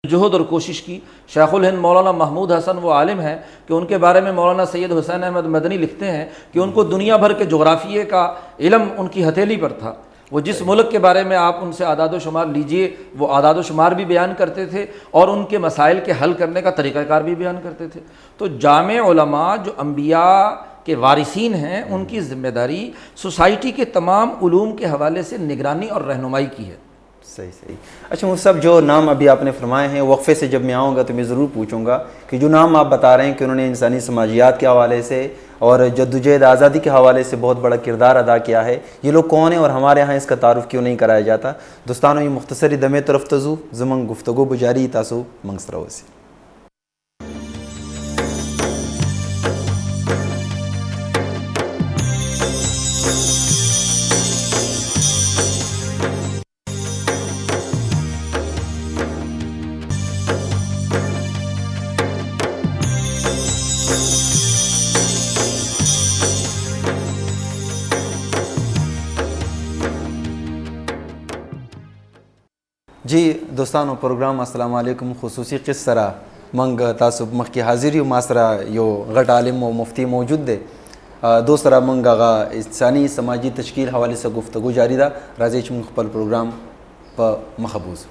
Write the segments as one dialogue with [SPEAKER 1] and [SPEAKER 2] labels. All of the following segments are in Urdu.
[SPEAKER 1] جہد اور کوشش کی۔ شیخ الہند مولانا محمود حسن وہ عالم ہیں کہ ان کے بارے میں مولانا سید حسین احمد مدنی لکھتے ہیں کہ ان کو دنیا بھر کے جغرافیے کا علم ان کی ہتھیلی پر تھا۔ وہ جس ملک کے بارے میں آپ ان سے اعداد و شمار لیجئے، وہ اعداد و شمار بھی بیان کرتے تھے اور ان کے مسائل کے حل کرنے کا طریقہ کار بھی بیان کرتے تھے۔ تو جامع علماء جو انبیاء کے وارثین ہیں، ان کی ذمہ داری سوسائٹی کے تمام علوم کے حوالے سے نگرانی اور رہنمائی کی ہے۔
[SPEAKER 2] صحیح۔ اچھا مفتی صاحب، جو نام ابھی آپ نے فرمائے ہیں، وقفے سے جب میں آؤں گا تو میں ضرور پوچھوں گا کہ جو نام آپ بتا رہے ہیں کہ انہوں نے انسانی سماجیات کے حوالے سے اور جدوجہد آزادی کے حوالے سے بہت بڑا کردار ادا کیا ہے، یہ لوگ کون ہیں اور ہمارے ہاں اس کا تعارف کیوں نہیں کرایا جاتا؟ دوستانو، یہ مختصری دمے طرف تزو زمن گفتگو بجاری تاسو منگسرہ ہوسی۔ جی دوستانو، پروگرام السلام علیکم خصوصی قصرہ منگ تاسو مخ کی حاضری ماسرہ یو غٹ عالم و مفتی موجود دے دوسرا منگ آغا انسانی سماجی تشکیل حوالے سے گفتگو جاری دا راجیچ مخبل پروگرام پا مخبوز۔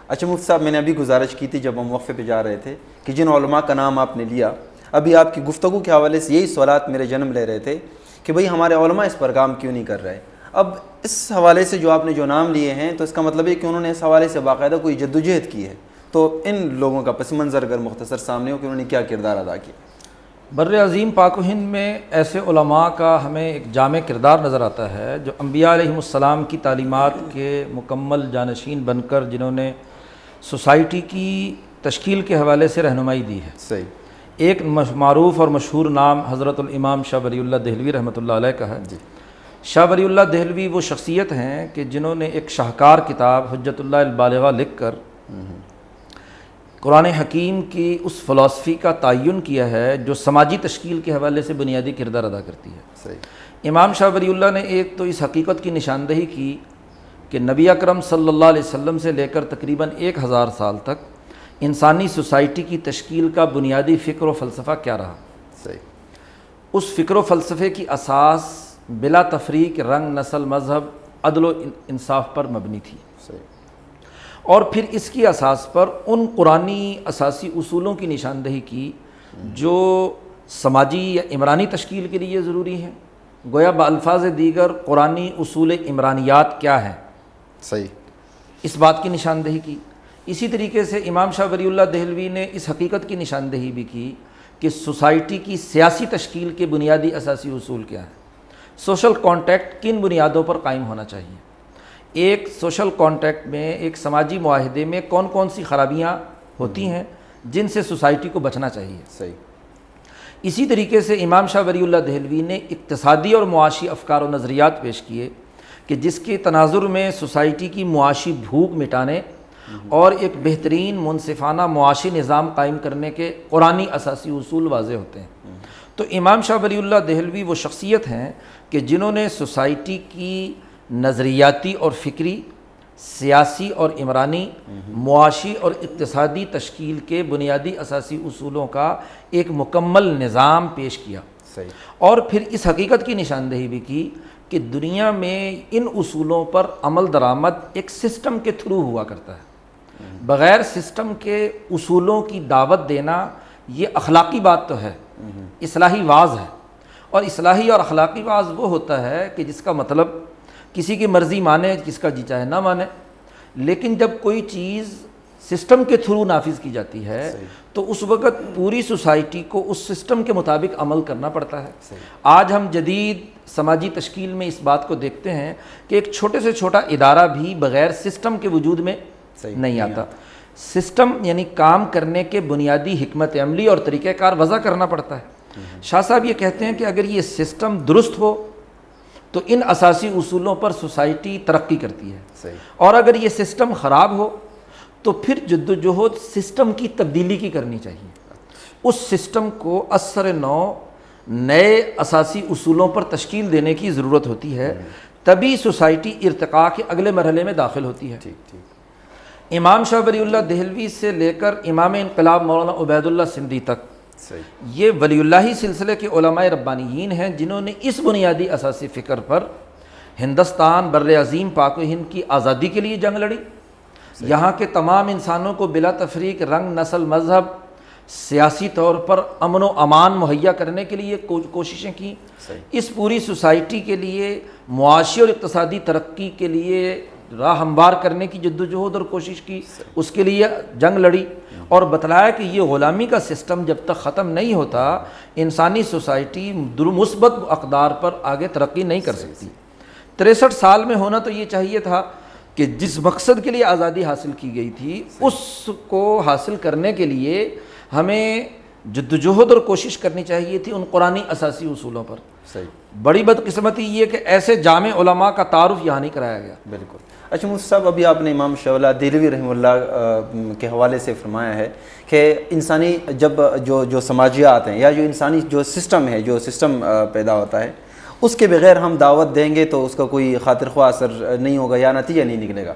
[SPEAKER 2] اچھا مفتی صاحب، میں نے ابھی گزارش کی تھی جب ہم وقفے پہ جا رہے تھے کہ جن علماء کا نام آپ نے لیا، ابھی آپ کی گفتگو کے حوالے سے یہی سوالات میرے جنم لے رہے تھے کہ بھئی ہمارے علماء اس پر کام کیوں نہیں کر رہے۔ اب اس حوالے سے جو آپ نے جو نام لیے ہیں تو اس کا مطلب ہے کہ انہوں نے اس حوالے سے باقاعدہ کوئی جدوجہد کی ہے، تو ان لوگوں کا پس منظر اگر مختصر سامنے ہو کہ انہوں نے کیا کردار ادا کیا؟
[SPEAKER 1] بر عظیم پاک و ہند میں ایسے علماء کا ہمیں ایک جامع کردار نظر آتا ہے جو انبیاء علیہم السلام کی تعلیمات کے مکمل جانشین بن کر جنہوں نے سوسائٹی کی تشکیل کے حوالے سے رہنمائی دی ہے۔
[SPEAKER 2] صحیح۔
[SPEAKER 1] ایک معروف اور مشہور نام حضرت الامام شاہ ولی اللہ دہلوی رحمۃ اللہ علیہ کا ہے۔
[SPEAKER 2] جی۔
[SPEAKER 1] شاہ ولی اللہ دہلوی وہ شخصیت ہیں کہ جنہوں نے ایک شاہکار کتاب حجت اللہ البالغہ لکھ کر قرآن حکیم کی اس فلسفی کا تعین کیا ہے جو سماجی تشکیل کے حوالے سے بنیادی کردار ادا کرتی ہے۔
[SPEAKER 2] صحیح۔
[SPEAKER 1] امام شاہ ولی اللہ نے ایک تو اس حقیقت کی نشاندہی کی کہ نبی اکرم صلی اللہ علیہ وسلم سے لے کر تقریباً 1000 سال تک انسانی سوسائٹی کی تشکیل کا بنیادی فکر و فلسفہ کیا رہا۔
[SPEAKER 2] صحیح۔
[SPEAKER 1] اس فکر و فلسفے کی اساس بلا تفریق رنگ، نسل، مذہب، عدل و انصاف پر مبنی تھی۔
[SPEAKER 2] صحیح۔
[SPEAKER 1] اور پھر اس کی اساس پر ان قرآنی اساسی اصولوں کی نشاندہی کی جو سماجی یا عمرانی تشکیل کے لیے ضروری ہیں، گویا بالفاظ دیگر قرآنی اصول عمرانیات کیا ہیں،
[SPEAKER 2] صحیح،
[SPEAKER 1] اس بات کی نشاندہی کی۔ اسی طریقے سے امام شاہ ولی اللہ دہلوی نے اس حقیقت کی نشاندہی بھی کی کہ سوسائٹی کی سیاسی تشکیل کے بنیادی اساسی اصول کیا ہیں، سوشل کانٹیکٹ کن بنیادوں پر قائم ہونا چاہیے، ایک سوشل کانٹیکٹ میں، ایک سماجی معاہدے میں کون کون سی خرابیاں ہوتی ہیں جن سے سوسائٹی کو بچنا چاہیے۔
[SPEAKER 2] صحیح۔
[SPEAKER 1] اسی طریقے سے امام شاہ ولی اللہ دہلوی نے اقتصادی اور معاشی افکار و نظریات پیش کیے کہ جس کے تناظر میں سوسائٹی کی معاشی بھوک مٹانے اور ایک بہترین منصفانہ معاشی نظام قائم کرنے کے قرآنی اساسی اصول واضح ہوتے ہیں۔ تو امام شاہ ولی اللہ دہلوی وہ شخصیت ہیں کہ جنہوں نے سوسائٹی کی نظریاتی اور فکری، سیاسی اور عمرانی، معاشی اور اقتصادی تشکیل کے بنیادی اساسی اصولوں کا ایک مکمل نظام پیش کیا۔
[SPEAKER 2] صحیح۔
[SPEAKER 1] اور پھر اس حقیقت کی نشاندہی بھی کی کہ دنیا میں ان اصولوں پر عمل درآمد ایک سسٹم کے تھرو ہوا کرتا ہے، بغیر سسٹم کے اصولوں کی دعوت دینا یہ اخلاقی بات تو ہے، اصلاحی واز ہے، اور اصلاحی اور اخلاقی واز وہ ہوتا ہے کہ جس کا مطلب کسی کی مرضی مانے، کس کا جی چاہے نہ مانے، لیکن جب کوئی چیز سسٹم کے تھرو نافذ کی جاتی ہے تو اس وقت پوری سوسائٹی کو اس سسٹم کے مطابق عمل کرنا پڑتا ہے۔ آج ہم جدید سماجی تشکیل میں اس بات کو دیکھتے ہیں کہ ایک چھوٹے سے چھوٹا ادارہ بھی بغیر سسٹم کے وجود میں نہیں آتا۔ سسٹم یعنی کام کرنے کے بنیادی حکمت عملی اور طریقہ کار وضع کرنا پڑتا ہے۔ شاہ صاحب یہ کہتے ہیں کہ اگر یہ سسٹم درست ہو تو ان اساسی اصولوں پر سوسائٹی ترقی کرتی ہے، اور اگر یہ سسٹم خراب ہو تو پھر جدوجہد سسٹم کی تبدیلی کی کرنی چاہیے، اس سسٹم کو اثر نو نئے اساسی اصولوں پر تشکیل دینے کی ضرورت ہوتی ہے، تبھی سوسائٹی ارتقاء کے اگلے مرحلے میں داخل ہوتی ہے۔ امام شاہ ولی اللہ دہلوی سے لے کر امام انقلاب مولانا عبید اللہ سندھی تک
[SPEAKER 2] صحیح
[SPEAKER 1] یہ ولی اللہ سلسلے کے علماء ربانیین ہیں جنہوں نے اس بنیادی اساسی فکر پر ہندوستان بر عظیم پاک و ہند کی آزادی کے لیے جنگ لڑی، یہاں کے تمام انسانوں کو بلا تفریق رنگ، نسل، مذہب، سیاسی طور پر امن و امان مہیا کرنے کے لیے کوششیں کیں، اس پوری سوسائٹی کے لیے معاشی اور اقتصادی ترقی کے لیے راہ ہموار کرنے کی جدوجہد اور کوشش کی، اس کے لیے جنگ لڑی، اور بتلایا کہ یہ غلامی کا سسٹم جب تک ختم نہیں ہوتا انسانی سوسائٹی مثبت اقدار پر آگے ترقی نہیں کر سکتی۔ 63 سال میں ہونا تو یہ چاہیے تھا کہ جس مقصد کے لیے آزادی حاصل کی گئی تھی اس کو حاصل کرنے کے لیے ہمیں جدوجہد اور کوشش کرنی چاہیے تھی ان قرآنی اساسی اصولوں پر۔
[SPEAKER 2] صحیح،
[SPEAKER 1] بڑی بدقسمتی یہ کہ ایسے جامع علماء کا تعارف یہاں نہیں کرایا گیا۔
[SPEAKER 2] بالکل۔ اچھا مفتی صاحب، ابھی آپ نے امام شاہ ولی اللہ دہلوی رحمہ اللہ کے حوالے سے فرمایا ہے کہ انسانی جب جو سماجیات ہیں یا جو انسانی جو سسٹم ہے، جو سسٹم پیدا ہوتا ہے، اس کے بغیر ہم دعوت دیں گے تو اس کا کوئی خاطر خواہ اثر نہیں ہوگا یا نتیجہ نہیں نکلے گا۔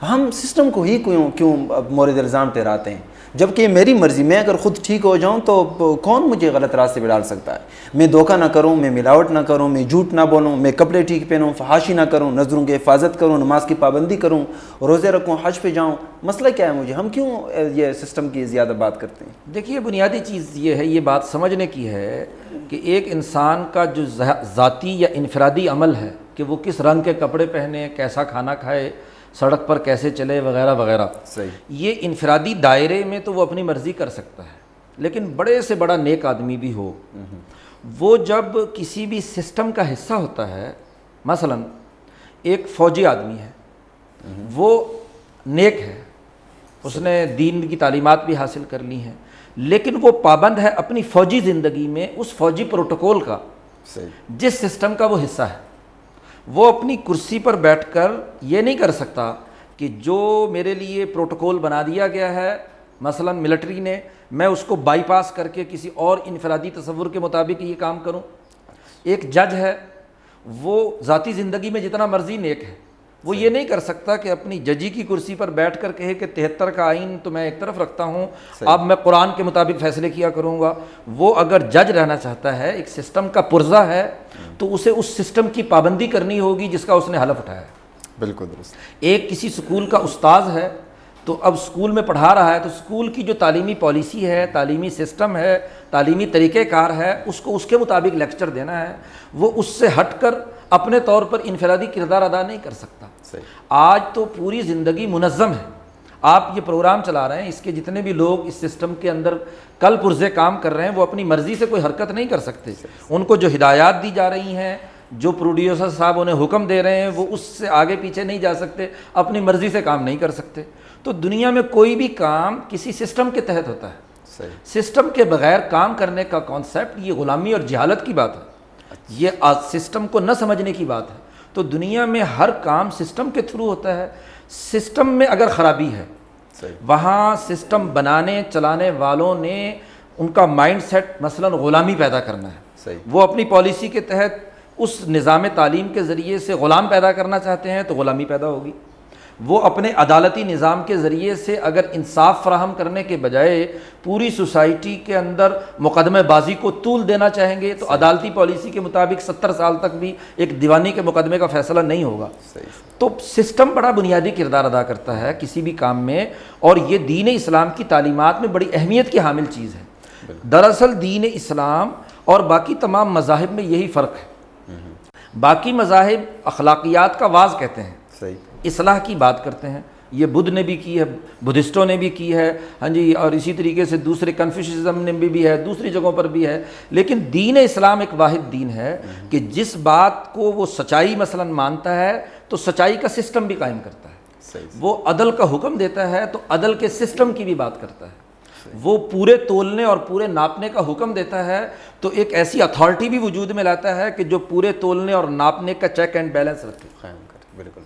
[SPEAKER 2] ہم سسٹم کو ہی کیوں مورد الزام ٹھہراتے ہیں، جبکہ میری مرضی، میں اگر خود ٹھیک ہو جاؤں تو کون مجھے غلط راستے پہ ڈال سکتا ہے؟ میں دھوکہ نہ کروں، میں ملاوٹ نہ کروں، میں جھوٹ نہ بولوں، میں کپڑے ٹھیک پہنوں، فحاشی نہ کروں، نظروں کی حفاظت کروں، نماز کی پابندی کروں، روزے رکھوں، حج پہ جاؤں، مسئلہ کیا ہے مجھے؟ ہم کیوں یہ سسٹم کی زیادہ بات کرتے ہیں؟
[SPEAKER 1] دیکھیے، بنیادی چیز یہ ہے، یہ بات سمجھنے کی ہے کہ ایک انسان کا جو ذاتی یا انفرادی عمل ہے کہ وہ کس رنگ کے کپڑے پہنے، کیسا کھانا کھائے، سڑک پر کیسے چلے، وغیرہ وغیرہ،
[SPEAKER 2] صحیح،
[SPEAKER 1] یہ انفرادی دائرے میں تو وہ اپنی مرضی کر سکتا ہے، لیکن بڑے سے بڑا نیک آدمی بھی ہو، وہ جب کسی بھی سسٹم کا حصہ ہوتا ہے، مثلا ایک فوجی آدمی ہے، وہ نیک ہے، اس نے دین کی تعلیمات بھی حاصل کر لی ہیں، لیکن وہ پابند ہے اپنی فوجی زندگی میں اس فوجی پروٹوکول کا جس سسٹم کا وہ حصہ ہے۔ وہ اپنی کرسی پر بیٹھ کر یہ نہیں کر سکتا کہ جو میرے لیے پروٹوکول بنا دیا گیا ہے مثلا ملٹری نے، میں اس کو بائی پاس کر کے کسی اور انفرادی تصور کے مطابق یہ کام کروں۔ ایک جج ہے، وہ ذاتی زندگی میں جتنا مرضی نیک ہے، وہ یہ نہیں کر سکتا کہ اپنی ججی کی کرسی پر بیٹھ کر کہے کہ 73 کا آئین تو میں ایک طرف رکھتا ہوں، اب میں قرآن کے مطابق فیصلے کیا کروں گا۔ وہ اگر جج رہنا چاہتا ہے، ایک سسٹم کا پرزہ ہے، تو اسے اس سسٹم کی پابندی کرنی ہوگی جس کا اس نے حلف اٹھایا ہے۔
[SPEAKER 2] بالکل درست۔
[SPEAKER 1] ایک کسی سکول کا استاذ ہے، تو اب سکول میں پڑھا رہا ہے، تو سکول کی جو تعلیمی پالیسی ہے، تعلیمی سسٹم ہے، تعلیمی طریقہ کار ہے، اس کو اس کے مطابق لیکچر دینا ہے۔ وہ اس سے ہٹ کر اپنے طور پر انفرادی کردار ادا نہیں کر سکتا۔ آج تو پوری زندگی منظم ہے، آپ یہ پروگرام چلا رہے ہیں، اس کے جتنے بھی لوگ اس سسٹم کے اندر کل پرزے کام کر رہے ہیں، وہ اپنی مرضی سے کوئی حرکت نہیں کر سکتے۔ ان کو جو ہدایات دی جا رہی ہیں، جو پروڈیوسر صاحب انہیں حکم دے رہے ہیں، وہ اس سے آگے پیچھے نہیں جا سکتے، اپنی مرضی سے کام نہیں کر سکتے۔ تو دنیا میں کوئی بھی کام کسی سسٹم کے تحت ہوتا ہے۔ سسٹم کے بغیر کام کرنے کا کانسیپٹ یہ غلامی اور جہالت کی بات ہے، یہ سسٹم کو نہ سمجھنے کی بات ہے۔ تو دنیا میں ہر کام سسٹم کے تھرو ہوتا ہے۔ سسٹم میں اگر خرابی ہے، وہاں سسٹم بنانے چلانے والوں نے ان کا مائنڈ سیٹ مثلا غلامی پیدا کرنا ہے۔ وہ اپنی پالیسی کے تحت اس نظام تعلیم کے ذریعے سے غلام پیدا کرنا چاہتے ہیں تو غلامی پیدا ہوگی۔ وہ اپنے عدالتی نظام کے ذریعے سے اگر انصاف فراہم کرنے کے بجائے پوری سوسائٹی کے اندر مقدمہ بازی کو طول دینا چاہیں گے تو عدالتی پالیسی کے مطابق 70 سال تک بھی ایک دیوانی کے مقدمے کا فیصلہ نہیں ہوگا۔ تو سسٹم بڑا بنیادی کردار ادا کرتا ہے کسی بھی کام میں، اور یہ دین اسلام کی تعلیمات میں بڑی اہمیت کی حامل چیز ہے۔ دراصل دین اسلام اور باقی تمام مذاہب میں یہی فرق ہے۔ باقی مذاہب اخلاقیات کا واز کہتے ہیں، اصلاح کی بات کرتے ہیں، یہ بدھ نے بھی کی ہے، بدھسٹوں نے بھی کی ہے، ہاں جی، اور اسی طریقے سے دوسرے کنفیوشزم نے بھی ہے، دوسری جگہوں پر بھی ہے۔ لیکن دین اسلام ایک واحد دین ہے کہ جس بات کو وہ سچائی مثلا مانتا ہے تو سچائی کا سسٹم بھی قائم کرتا ہے۔ وہ عدل کا حکم دیتا ہے تو عدل کے سسٹم کی بھی بات کرتا ہے۔ وہ پورے تولنے اور پورے ناپنے کا حکم دیتا ہے تو ایک ایسی اتھارٹی بھی وجود میں لاتا ہے کہ جو پورے تولنے اور ناپنے کا چیک اینڈ بیلنس رکھے۔
[SPEAKER 2] بالکل۔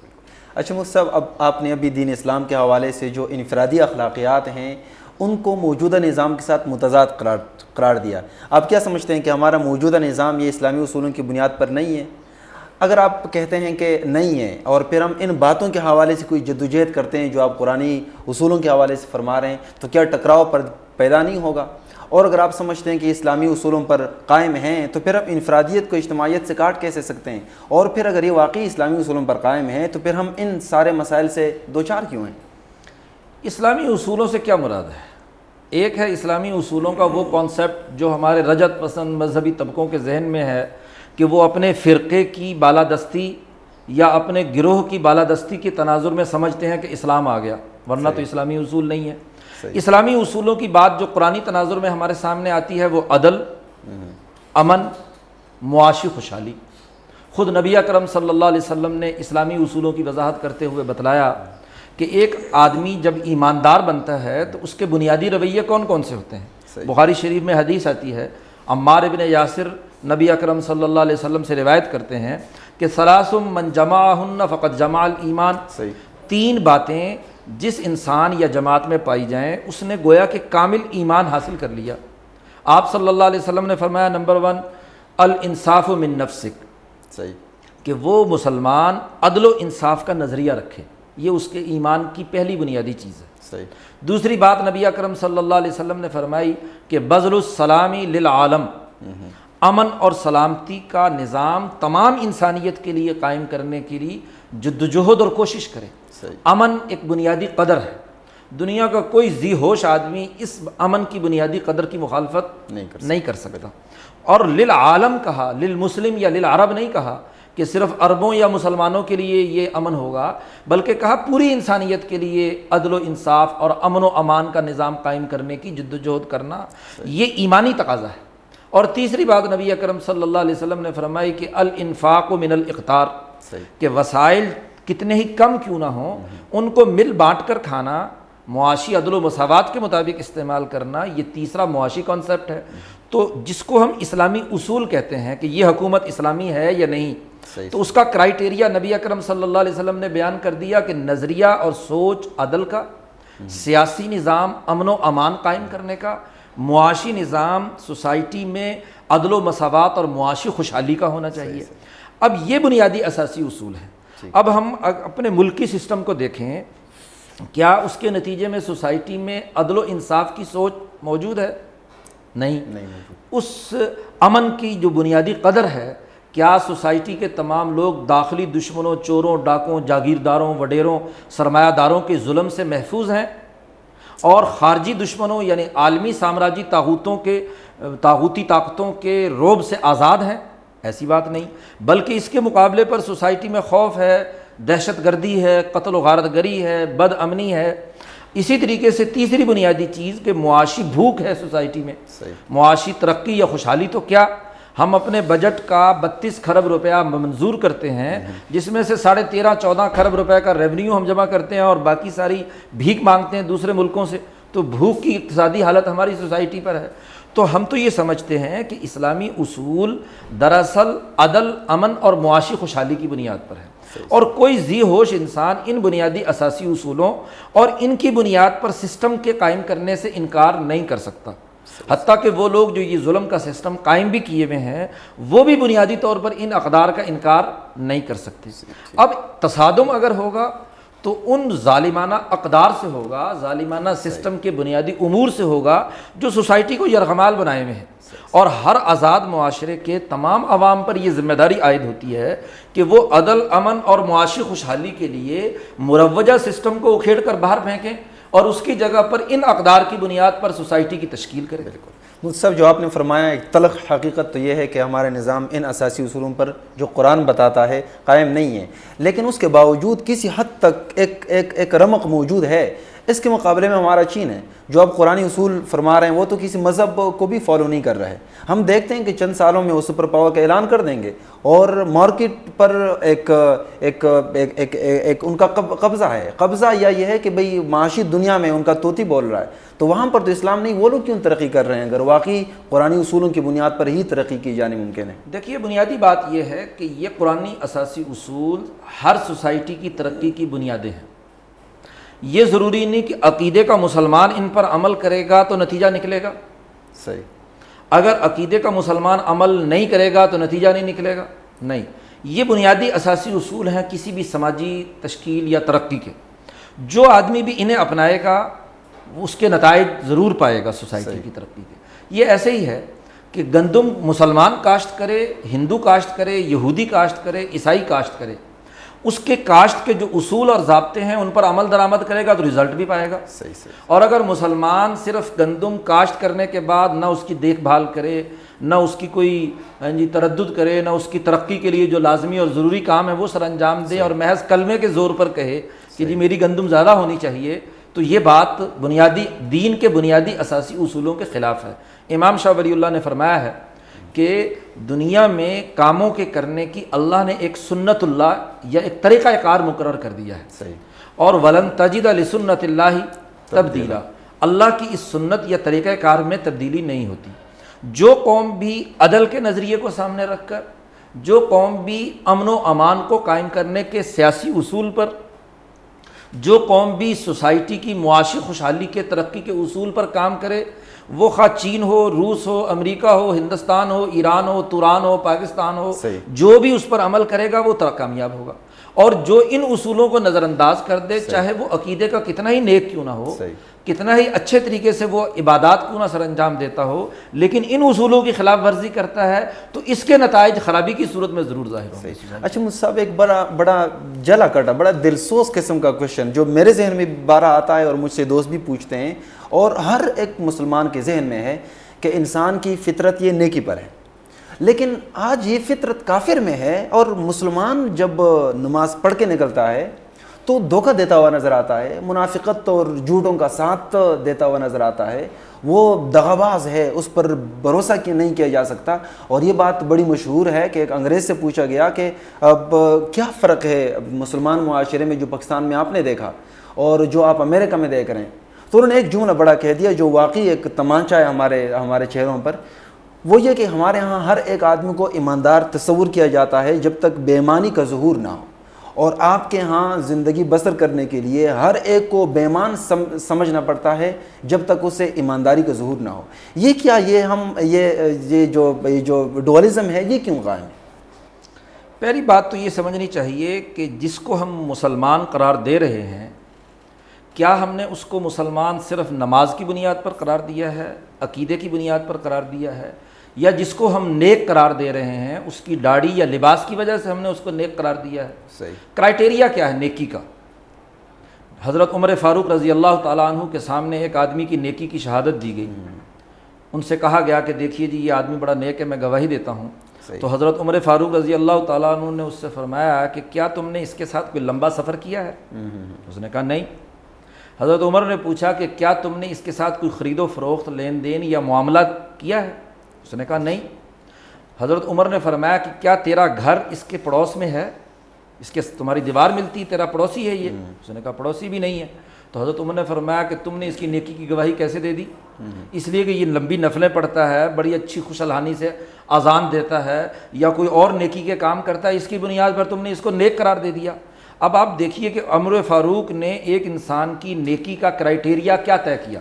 [SPEAKER 2] اچھا مفتی صاحب، اب آپ نے ابھی دین اسلام کے حوالے سے جو انفرادی اخلاقیات ہیں ان کو موجودہ نظام کے ساتھ متضاد قرار دیا۔ آپ کیا سمجھتے ہیں کہ ہمارا موجودہ نظام یہ اسلامی اصولوں کی بنیاد پر نہیں ہے؟ اگر آپ کہتے ہیں کہ نہیں ہے اور پھر ہم ان باتوں کے حوالے سے کوئی جدوجہد کرتے ہیں جو آپ قرآنی اصولوں کے حوالے سے فرما رہے ہیں، تو کیا ٹکراؤ پر پیدا نہیں ہوگا؟ اور اگر آپ سمجھتے ہیں کہ اسلامی اصولوں پر قائم ہیں تو پھر ہم انفرادیت کو اجتماعیت سے کاٹ کیسے سکتے ہیں؟ اور پھر اگر یہ واقعی اسلامی اصولوں پر قائم ہیں تو پھر ہم ان سارے مسائل سے دوچار کیوں ہیں؟
[SPEAKER 1] اسلامی اصولوں سے کیا مراد ہے؟ ایک ہے اسلامی اصولوں کا وہ کانسیپٹ جو ہمارے رجت پسند مذہبی طبقوں کے ذہن میں ہے کہ وہ اپنے فرقے کی بالادستی یا اپنے گروہ کی بالادستی کے تناظر میں سمجھتے ہیں کہ اسلام آ گیا، ورنہ تو اسلامی اصول نہیں ہے۔ اسلامی اصولوں کی بات جو قرآنی تناظر میں ہمارے سامنے آتی ہے وہ عدل، امن، معاشی خوشحالی۔ خود نبی اکرم صلی اللہ علیہ وسلم نے اسلامی اصولوں کی وضاحت کرتے ہوئے بتلایا کہ ایک آدمی جب ایماندار بنتا ہے تو اس کے بنیادی رویے کون کون سے ہوتے ہیں؟ بخاری شریف میں حدیث آتی ہے، عمار ابن یاسر نبی اکرم صلی اللہ علیہ وسلم سے روایت کرتے ہیں کہ ثلاث من جمعہن فقد جمع الایمان، تین باتیں جس انسان یا جماعت میں پائی جائیں اس نے گویا کہ کامل ایمان حاصل کر لیا۔ آپ صلی اللہ علیہ وسلم نے فرمایا نمبر 1 الانصاف من نفسک، کہ وہ مسلمان عدل و انصاف کا نظریہ رکھے، یہ اس کے ایمان کی پہلی بنیادی چیز ہے۔ دوسری بات نبی اکرم صلی اللہ علیہ وسلم نے فرمائی کہ بذل السلام للعالم، امن اور سلامتی کا نظام تمام انسانیت کے لیے قائم کرنے کے لیے جدوجہد اور کوشش کرے۔ امن ایک بنیادی قدر ہے، دنیا کا کوئی ذی ہوش آدمی اس امن کی بنیادی قدر کی مخالفت نہیں کر سکتا۔ اور للعالم کہا، للمسلم یا للعرب نہیں کہا کہ صرف عربوں یا مسلمانوں کے لیے یہ امن ہوگا، بلکہ کہا پوری انسانیت کے لیے عدل و انصاف اور امن و امان کا نظام قائم کرنے کی جدوجہد کرنا یہ ایمانی تقاضا ہے۔ اور تیسری بات نبی اکرم صلی اللہ علیہ وسلم نے فرمائی کہ الانفاق من الاقتار، کہ وسائل کتنے ہی کم کیوں نہ ہوں ان کو مل بانٹ کر کھانا، معاشی عدل و مساوات کے مطابق استعمال کرنا، یہ تیسرا معاشی کانسیپٹ ہے۔ تو جس کو ہم اسلامی اصول کہتے ہیں کہ یہ حکومت اسلامی ہے یا نہیں، تو اس کا کرائیٹیریا نبی اکرم صلی اللہ علیہ وسلم نے بیان کر دیا کہ نظریہ اور سوچ عدل کا، سیاسی نظام امن و امان قائم کرنے کا، معاشی نظام سوسائٹی میں عدل و مساوات اور معاشی خوشحالی کا ہونا چاہیے۔ اب یہ بنیادی اساسی اصول ہیں۔ اب ہم اپنے ملکی سسٹم کو دیکھیں، کیا اس کے نتیجے میں سوسائٹی میں عدل و انصاف کی سوچ موجود ہے؟ نہیں۔ اس امن کی جو بنیادی قدر ہے، کیا سوسائٹی کے تمام لوگ داخلی دشمنوں، چوروں، ڈاکوں، جاگیرداروں، وڈیروں، سرمایہ داروں کے ظلم سے محفوظ ہیں، اور خارجی دشمنوں یعنی عالمی سامراجی طاغوتی طاقتوں کے رعب سے آزاد ہیں؟ ایسی بات نہیں، بلکہ اس کے مقابلے پر سوسائٹی میں خوف ہے، دہشت گردی ہے، قتل و غارت گری ہے، بد امنی ہے۔ اسی طریقے سے تیسری بنیادی چیز کہ معاشی بھوک ہے سوسائٹی میں، معاشی ترقی یا خوشحالی تو کیا، ہم اپنے بجٹ کا 32 خرب روپیہ منظور کرتے ہیں، جس میں سے 13.5-14 خرب روپے کا ریونیو ہم جمع کرتے ہیں اور باقی ساری بھیک مانگتے ہیں دوسرے ملکوں سے، تو بھوک کی اقتصادی حالت ہماری سوسائٹی پر ہے۔ تو ہم تو یہ سمجھتے ہیں کہ اسلامی اصول دراصل عدل، امن اور معاشی خوشحالی کی بنیاد پر ہے، اور کوئی ذی ہوش انسان ان بنیادی اساسی اصولوں اور ان کی بنیاد پر سسٹم کے قائم کرنے سے انکار نہیں کر سکتا۔ حتیٰ کہ وہ لوگ جو یہ ظلم کا سسٹم قائم بھی کیے ہوئے ہیں وہ بھی بنیادی طور پر ان اقدار کا انکار نہیں کر سکتے۔ اب تصادم اگر ہوگا تو ان ظالمانہ اقدار سے ہوگا، ظالمانہ سسٹم کے بنیادی امور سے ہوگا جو سوسائٹی کو یرغمال بنائے ہوئے ہیں، اور ہر آزاد معاشرے کے تمام عوام پر یہ ذمہ داری عائد ہوتی ہے کہ وہ عدل، امن اور معاشی خوشحالی کے لیے مروجہ سسٹم کو اکھیڑ کر باہر پھینکیں اور اس کی جگہ پر ان اقدار کی بنیاد پر سوسائٹی کی تشکیل کرے۔
[SPEAKER 2] بالکل مفتی صاحب، جو آپ نے فرمایا ایک تلخ حقیقت تو یہ ہے کہ ہمارا نظام ان اساسی اصولوں پر جو قرآن بتاتا ہے قائم نہیں ہے، لیکن اس کے باوجود کسی حد تک ایک رمق موجود ہے۔ اس کے مقابلے میں ہمارا چین ہے، جو اب قرآنی اصول فرما رہے ہیں وہ تو کسی مذہب کو بھی فالو نہیں کر رہے۔ ہم دیکھتے ہیں کہ چند سالوں میں وہ سپر پاور کا اعلان کر دیں گے اور مارکیٹ پر ایک ان کا قبضہ یا یہ ہے کہ بھئی معاشی دنیا میں ان کا طوطی بول رہا ہے، تو وہاں پر تو اسلام نہیں، وہ لوگ کیوں ترقی کر رہے ہیں اگر واقعی قرآنی اصولوں کی بنیاد پر ہی ترقی کی جانی ممکن ہے؟
[SPEAKER 1] دیکھیے، بنیادی بات یہ ہے کہ یہ قرآنی اساسی اصول ہر سوسائٹی کی ترقی کی بنیادیں ہیں۔ یہ ضروری نہیں کہ عقیدے کا مسلمان ان پر عمل کرے گا تو نتیجہ نکلے گا۔
[SPEAKER 2] صحیح۔
[SPEAKER 1] اگر عقیدے کا مسلمان عمل نہیں کرے گا تو نتیجہ نہیں نکلے گا، نہیں، یہ بنیادی اساسی اصول ہیں کسی بھی سماجی تشکیل یا ترقی کے. جو آدمی بھی انہیں اپنائے گا اس کے نتائج ضرور پائے گا سوسائٹی کی ترقی کے. یہ ایسے ہی ہے کہ گندم مسلمان کاشت کرے، ہندو کاشت کرے، یہودی کاشت کرے، عیسائی کاشت کرے، اس کے کاشت کے جو اصول اور ضابطے ہیں ان پر عمل درآمد کرے گا تو رزلٹ بھی پائے گا. اور اگر مسلمان صرف گندم کاشت کرنے کے بعد نہ اس کی دیکھ بھال کرے، نہ اس کی کوئی تردد کرے، نہ اس کی ترقی کے لیے جو لازمی اور ضروری کام ہے وہ سر انجام دے، اور محض کلمے کے زور پر کہے کہ جی میری گندم زیادہ ہونی چاہیے، تو یہ بات بنیادی دین کے بنیادی اساسی اصولوں کے خلاف ہے. امام شاہ ولی اللہ نے فرمایا ہے کہ دنیا میں کاموں کے کرنے کی اللہ نے ایک سنت اللہ یا ایک طریقہ کار مقرر کر دیا ہے، اور ولن تجد لسنت اللہ تبدیلا، اللہ کی اس سنت یا طریقہ کار میں تبدیلی نہیں ہوتی. جو قوم بھی عدل کے نظریے کو سامنے رکھ کر، جو قوم بھی امن و امان کو قائم کرنے کے سیاسی اصول پر، جو قوم بھی سوسائٹی کی معاشی خوشحالی کے ترقی کے اصول پر کام کرے، وہ خواہ چین ہو، روس ہو، امریکہ ہو، ہندوستان ہو، ایران ہو، توران ہو، پاکستان ہو، جو بھی اس پر عمل کرے گا وہ کامیاب ہوگا. اور جو ان اصولوں کو نظر انداز کر دے، چاہے وہ عقیدے کا کتنا ہی نیک کیوں نہ ہو، کتنا ہی اچھے طریقے سے وہ عبادات کیوں نہ سر انجام دیتا ہو، لیکن ان اصولوں کی خلاف ورزی کرتا ہے تو اس کے نتائج خرابی کی صورت میں ضرور ظاہر ہوں گے.
[SPEAKER 2] اچھا مجھ صاحب، ایک بڑا جلا کٹا، بڑا دلسوز قسم کا کوشچن جو میرے ذہن میں بارہ آتا ہے اور مجھ سے دوست بھی پوچھتے ہیں، اور ہر ایک مسلمان کے ذہن میں ہے کہ انسان کی فطرت یہ نیکی پر ہے، لیکن آج یہ فطرت کافر میں ہے، اور مسلمان جب نماز پڑھ کے نکلتا ہے تو دھوکہ دیتا ہوا نظر آتا ہے، منافقت اور جھوٹوں کا ساتھ دیتا ہوا نظر آتا ہے، وہ دغاباز ہے، اس پر بھروسہ نہیں کیا جا سکتا. اور یہ بات بڑی مشہور ہے کہ ایک انگریز سے پوچھا گیا کہ اب کیا فرق ہے مسلمان معاشرے میں جو پاکستان میں آپ نے دیکھا اور جو آپ امریکہ میں دیکھ رہے ہیں، تو انہوں نے ایک جملہ بڑا کہہ دیا جو واقعی ایک تمانچہ ہے ہمارے چہروں پر. وہ یہ کہ ہمارے ہاں ہر ایک آدمی کو ایماندار تصور کیا جاتا ہے جب تک بے ایمانی کا ظہور نہ ہو، اور آپ کے ہاں زندگی بسر کرنے کے لیے ہر ایک کو بے ایمان سمجھنا پڑتا ہے جب تک اسے ایمانداری کا ظہور نہ ہو. یہ کیا یہ جو ڈوالزم ہے یہ کیوں قائم ہے؟
[SPEAKER 1] پہلی بات تو یہ سمجھنی چاہیے کہ جس کو ہم مسلمان قرار دے رہے ہیں، کیا ہم نے اس کو مسلمان صرف نماز کی بنیاد پر قرار دیا ہے، عقیدے کی بنیاد پر قرار دیا ہے، یا جس کو ہم نیک قرار دے رہے ہیں اس کی داڑھی یا لباس کی وجہ سے ہم نے اس کو نیک قرار دیا ہے؟
[SPEAKER 2] صحیح.
[SPEAKER 1] کرائٹیریا کیا ہے نیکی کا؟ حضرت عمر فاروق رضی اللہ تعالیٰ عنہ کے سامنے ایک آدمی کی نیکی کی شہادت دی گئی. ان سے کہا گیا کہ دیکھیے جی یہ آدمی بڑا نیک ہے، میں گواہی دیتا ہوں. تو حضرت عمر فاروق رضی اللہ تعالیٰ عنہ نے اس سے فرمایا کہ کیا تم نے اس کے ساتھ کوئی لمبا سفر کیا ہے؟ اس نے کہا نہیں. حضرت عمر نے پوچھا کہ کیا تم نے اس کے ساتھ کوئی خرید و فروخت، لین دین یا معاملہ کیا ہے؟ اس نے کہا نہیں. حضرت عمر نے فرمایا کہ کیا تیرا گھر اس کے پڑوس میں ہے، اس کے تمہاری دیوار ملتی، تیرا پڑوسی ہے یہ؟ اس نے کہا پڑوسی بھی نہیں ہے. تو حضرت عمر نے فرمایا کہ تم نے اس کی نیکی کی گواہی کیسے دے دی؟ اس لیے کہ یہ لمبی نفلیں پڑھتا ہے، بڑی اچھی خوش الحانی سے اذان دیتا ہے، یا کوئی اور نیکی کے کام کرتا ہے، اس کی بنیاد پر تم نے اس کو نیک قرار دے دیا. اب آپ دیکھیے کہ عمر فاروق نے ایک انسان کی نیکی کا کرائٹیریا کیا طے کیا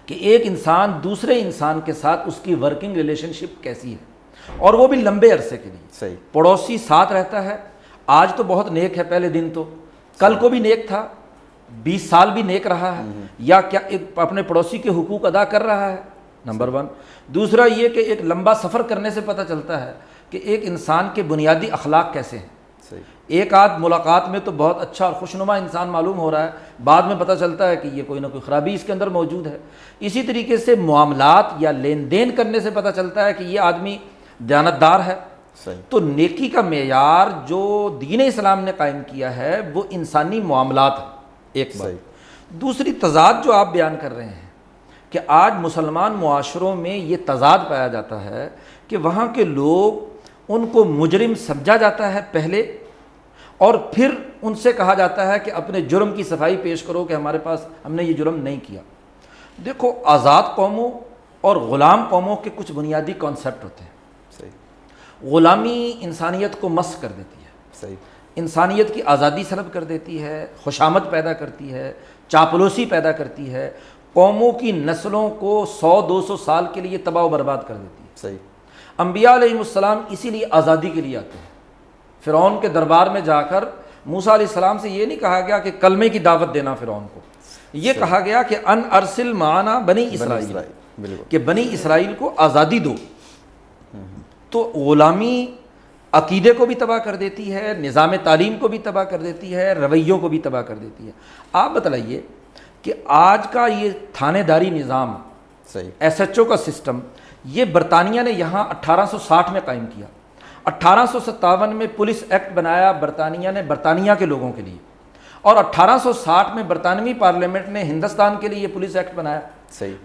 [SPEAKER 1] کہ ایک انسان دوسرے انسان کے ساتھ اس کی ورکنگ ریلیشن شپ کیسی ہے، اور وہ بھی لمبے عرصے کے لیے.
[SPEAKER 2] صحیح.
[SPEAKER 1] پڑوسی ساتھ رہتا ہے، آج تو بہت نیک ہے، پہلے دن تو کل کو بھی نیک تھا، 20 سال بھی نیک رہا ہے، یا کیا اپنے پڑوسی کے حقوق ادا کر رہا ہے؟ نمبر 1. دوسرا یہ کہ ایک لمبا سفر کرنے سے پتہ چلتا ہے کہ ایک انسان کے بنیادی اخلاق کیسے ہیں. ایک آدھ ملاقات میں تو بہت اچھا اور خوشنما انسان معلوم ہو رہا ہے، بعد میں پتہ چلتا ہے کہ یہ کوئی نہ کوئی خرابی اس کے اندر موجود ہے. اسی طریقے سے معاملات یا لین دین کرنے سے پتہ چلتا ہے کہ یہ آدمی دیانتدار ہے. تو نیکی کا معیار جو دین اسلام نے قائم کیا ہے وہ انسانی معاملات ہیں. ایک بات. دوسری تضاد جو آپ بیان کر رہے ہیں کہ آج مسلمان معاشروں میں یہ تضاد پایا جاتا ہے کہ وہاں کے لوگ ان کو مجرم سمجھا جاتا ہے پہلے، اور پھر ان سے کہا جاتا ہے کہ اپنے جرم کی صفائی پیش کرو کہ ہمارے پاس ہم نے یہ جرم نہیں کیا. دیکھو، آزاد قوموں اور غلام قوموں کے کچھ بنیادی کانسیپٹ ہوتے ہیں. صحیح. غلامی انسانیت کو مسخ کر دیتی ہے.
[SPEAKER 2] صحیح.
[SPEAKER 1] انسانیت کی آزادی سلب کر دیتی ہے، خوشامد پیدا کرتی ہے، چاپلوسی پیدا کرتی ہے، قوموں کی نسلوں کو 100-200 سال کے لیے تباہ و برباد کر دیتی ہے.
[SPEAKER 2] صحیح.
[SPEAKER 1] انبیاء علیہ السلام اسی لیے آزادی کے لیے آتے ہیں. فرعون کے دربار میں جا کر موسیٰ علیہ السلام سے یہ نہیں کہا گیا کہ کلمے کی دعوت دینا فرعون کو، یہ کہا گیا کہ ان ارسل معنا بنی اسرائیل، کہ بنی اسرائیل کو آزادی دو۔ تو غلامی عقیدے کو بھی تباہ کر دیتی ہے، نظام تعلیم کو بھی تباہ کر دیتی ہے، رویوں کو بھی تباہ کر دیتی ہے۔ آپ بتلائیے کہ آج کا یہ تھانے داری نظام، ایس ایچ او کا سسٹم، یہ برطانیہ نے یہاں 1860 میں قائم کیا۔ 1857 میں پولیس ایکٹ بنایا برطانیہ نے برطانیہ کے لوگوں کے لیے، اور 1860 میں برطانوی پارلیمنٹ نے ہندوستان کے لیے یہ پولیس ایکٹ بنایا۔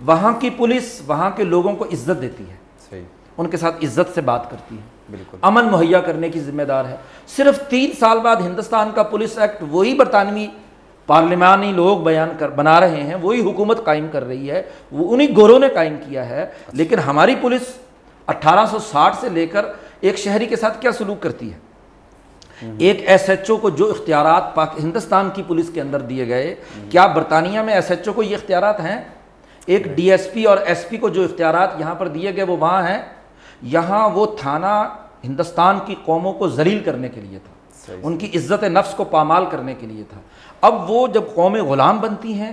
[SPEAKER 1] وہاں کی پولیس وہاں کے لوگوں کو عزت دیتی ہے، ان کے ساتھ عزت سے بات کرتی ہے، امن مہیا کرنے کی ذمہ دار ہے۔ صرف 3 سال بعد ہندوستان کا پولیس ایکٹ وہی برطانوی پارلیمانی لوگ بنا رہے ہیں، وہی حکومت قائم کر رہی ہے، وہ انہی گوروں نے قائم کیا ہے۔ لیکن ہماری پولیس 1860 سے لے کر ایک شہری کے ساتھ کیا سلوک کرتی ہے؟ ایک ایس ایچ او کو جو اختیارات ہندوستان کی پولیس کے اندر دیے گئے، کیا برطانیہ میں ایس ایچ او کو یہ اختیارات ہیں؟ ایک ڈی ایس پی اور ایس پی کو جو اختیارات یہاں پر دیے گئے وہ وہاں ہیں؟ یہاں وہ تھانہ ہندوستان کی قوموں کو ذلیل کرنے کے لیے تھا، ان کی عزت نفس کو پامال کرنے کے لیے تھا۔ اب وہ جب قومیں غلام بنتی ہیں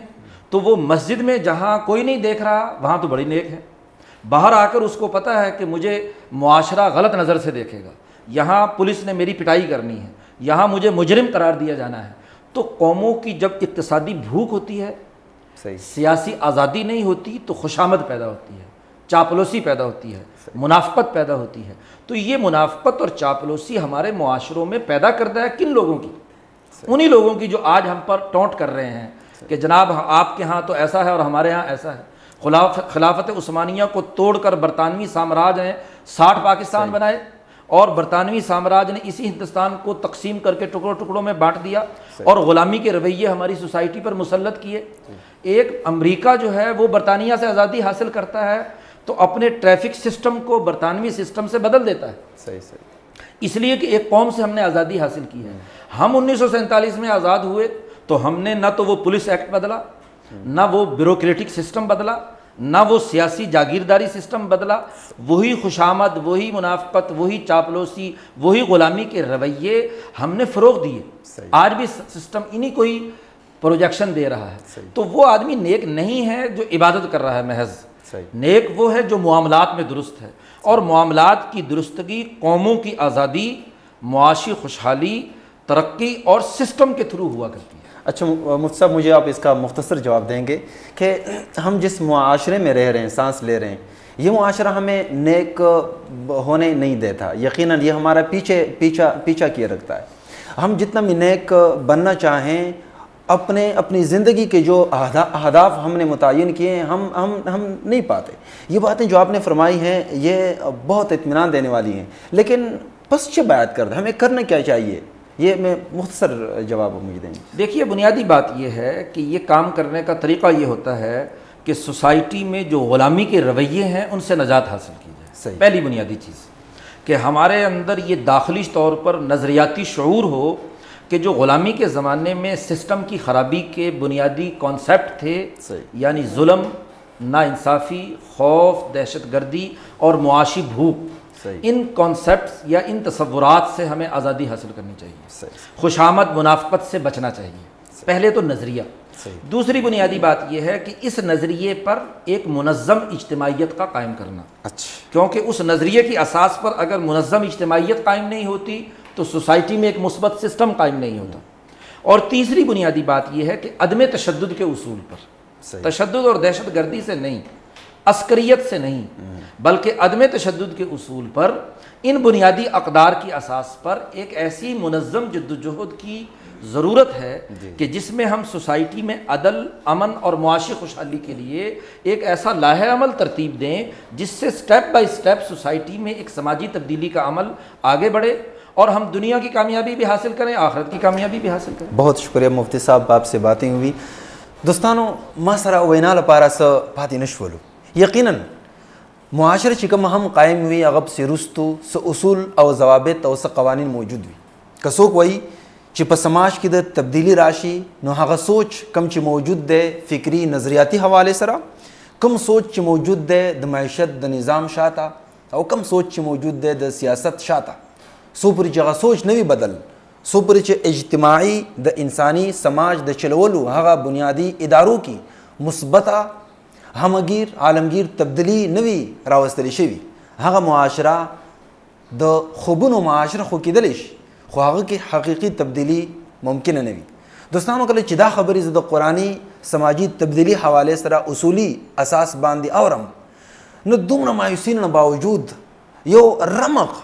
[SPEAKER 1] تو وہ مسجد میں جہاں کوئی نہیں دیکھ رہا وہاں تو بڑی نیک ہے، باہر آ کر اس کو پتہ ہے کہ مجھے معاشرہ غلط نظر سے دیکھے گا، یہاں پولیس نے میری پٹائی کرنی ہے، یہاں مجھے مجرم قرار دیا جانا ہے۔ تو قوموں کی جب اقتصادی بھوک ہوتی ہے، سیاسی آزادی نہیں ہوتی، تو خوشامد پیدا ہوتی ہے، چاپلوسی پیدا ہوتی ہے، منافقت پیدا ہوتی ہے۔ تو یہ منافقت اور چاپلوسی ہمارے معاشروں میں پیدا کرتا ہے کن لوگوں کی؟ انہی لوگوں کی جو آج ہم پر ٹونٹ کر رہے ہیں کہ جناب آپ کے ہاں تو ایسا ہے اور ہمارے ہاں ایسا ہے۔ خلافت عثمانیہ کو توڑ کر برطانوی سامراج نے 60 پاکستان بنائے، اور برطانوی سامراج نے اسی ہندوستان کو تقسیم کر کے ٹکڑوں ٹکڑوں میں بانٹ دیا، اور غلامی کے رویے ہماری سوسائٹی پر مسلط کیے۔ ایک امریکہ جو ہے وہ برطانیہ سے آزادی حاصل کرتا ہے تو اپنے ٹریفک سسٹم کو برطانوی سسٹم سے بدل دیتا ہے، اس لیے کہ ایک قوم سے ہم نے آزادی حاصل کی ہے۔ ہم 1947 میں آزاد ہوئے تو ہم نے نہ تو وہ پولیس ایکٹ بدلا، نہ وہ بیوروکریٹک سسٹم بدلا، نہ وہ سیاسی جاگیرداری سسٹم بدلا، وہی خوشامد، وہی منافقت، وہی چاپلوسی، وہی غلامی کے رویے ہم نے فروغ دیے۔ آج بھی سسٹم انہی کو ہی پروجیکشن دے رہا ہے۔ تو وہ آدمی نیک نہیں ہے جو عبادت کر رہا ہے محض، نیک وہ ہے جو معاملات میں درست ہے، اور معاملات کی درستگی قوموں کی آزادی، معاشی خوشحالی، ترقی اور سسٹم کے تھرو ہوا کرتی ہے۔
[SPEAKER 2] اچھا مفتی صاحب، مجھے آپ اس کا مختصر جواب دیں گے کہ ہم جس معاشرے میں رہ رہے ہیں، سانس لے رہے ہیں، یہ معاشرہ ہمیں نیک ہونے نہیں دیتا، یقیناً یہ ہمارا پیچھا کیے رکھتا ہے۔ ہم جتنا بھی نیک بننا چاہیں، اپنی زندگی کے جو اہداف ہم نے متعین کیے ہیں ہم نہیں پاتے۔ یہ باتیں جو آپ نے فرمائی ہیں یہ بہت اطمینان دینے والی ہیں، لیکن پس چھ بیعت کرد ہمیں کرنا کیا چاہیے؟ یہ میں مختصر جواب مجھے دیں گے۔
[SPEAKER 1] دیکھیے، بنیادی بات یہ ہے کہ یہ کام کرنے کا طریقہ یہ ہوتا ہے کہ سوسائٹی میں جو غلامی کے رویے ہیں ان سے نجات حاصل کی جائے۔ پہلی بنیادی چیز کہ ہمارے اندر یہ داخلی طور پر نظریاتی شعور ہو کہ جو غلامی کے زمانے میں سسٹم کی خرابی کے بنیادی کانسیپٹ تھے، یعنی ظلم، ناانصافی، خوف، دہشت گردی اور معاشی بھوک، ان کانسیپٹس یا ان تصورات سے ہمیں آزادی حاصل کرنی چاہیے، خوشامد، منافقت سے بچنا چاہیے۔ پہلے تو نظریہ۔ دوسری بنیادی بات یہ ہے کہ اس نظریے پر ایک منظم اجتماعیت کا قائم کرنا، کیونکہ اس نظریے کی اساس پر اگر منظم اجتماعیت قائم نہیں ہوتی تو سوسائٹی میں ایک مثبت سسٹم قائم نہیں ہوتا۔ اور تیسری بنیادی بات یہ ہے کہ عدم تشدد کے اصول پر، تشدد اور دہشت گردی سے نہیں، عسکریت سے نہیں، بلکہ عدم تشدد کے اصول پر، ان بنیادی اقدار کی اساس پر ایک ایسی منظم جدوجہد کی ضرورت ہے کہ جس میں ہم سوسائٹی میں عدل، امن اور معاشی خوشحالی کے لیے ایک ایسا لاہے عمل ترتیب دیں جس سے سٹیپ بائی سٹیپ سوسائٹی میں ایک سماجی تبدیلی کا عمل آگے بڑھے، اور ہم دنیا کی کامیابی بھی حاصل کریں، آخرت کی کامیابی بھی حاصل کریں۔
[SPEAKER 2] بہت شکریہ مفتی صاحب، آپ سے باتیں ہوئی۔ دوستانو ما سره وینا لپاره څه پاتې نشولو. یقیناً معاشره چې کوم هم قائم وي هغه پسې وروستو څه اصول او ضوابط او څه قوانین موجود وي. که څوک وایي چې په سماج کې د تبدیلی راشي نو هغه سوچ کم چې موجود دی فکری نظریاتی حواله سره، کم سوچ چې موجود دی د معیشت د نظام شاته، او کم سوچ چې موجود دی د سیاست شاته، سو پورې چې هغه سوچ نه وي بدل، سو پورې چې اجتماعي د انساني سماج د چلولو هغه بنیادی ادارو کې مثبته همگیر عالمگیر تبدیلی نه وي راوستلی شوي، هغه معاشره د خوبونو معاشره خو کېدلی شي، خو هغه کې حقیقي تبدیلی ممکنه نه وي. دوستانو کله چې دا خبرې زه د قرآني سماجي تبدیلی حوالې سره اصولي اساس باندې اورم، نو دومره مایوسۍ نه باوجود یو رمق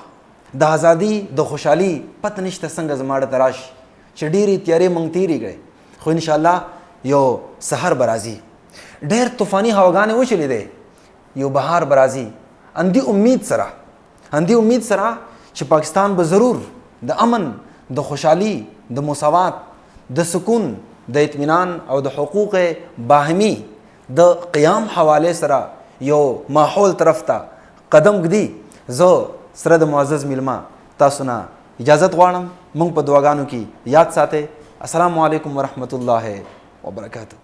[SPEAKER 2] د ازادي د خوشحالي پته نشته څنګه زما ډه ته راشي چې ډېرې تیارې موږ تېرې کړې، خو انشاءالله یو سحر به راځي. ډېر طوفاني هواګانې وچلې دی، یو بهار به راځي. اندي امید سره چې پاکستان به ضرور د امن، د خوشحالي، د مساوات، د سکون، د اطمینان او د حقوق باهمي د قیام حوالې سره یو ماحول طرف ته قدم ږدي. زه سره د معزز میلمه تاسو نه اجازت غواړم، موږ په دعاګانو کې یاد ساتئ. السلام علیکم ورحمت الله وبرکاته.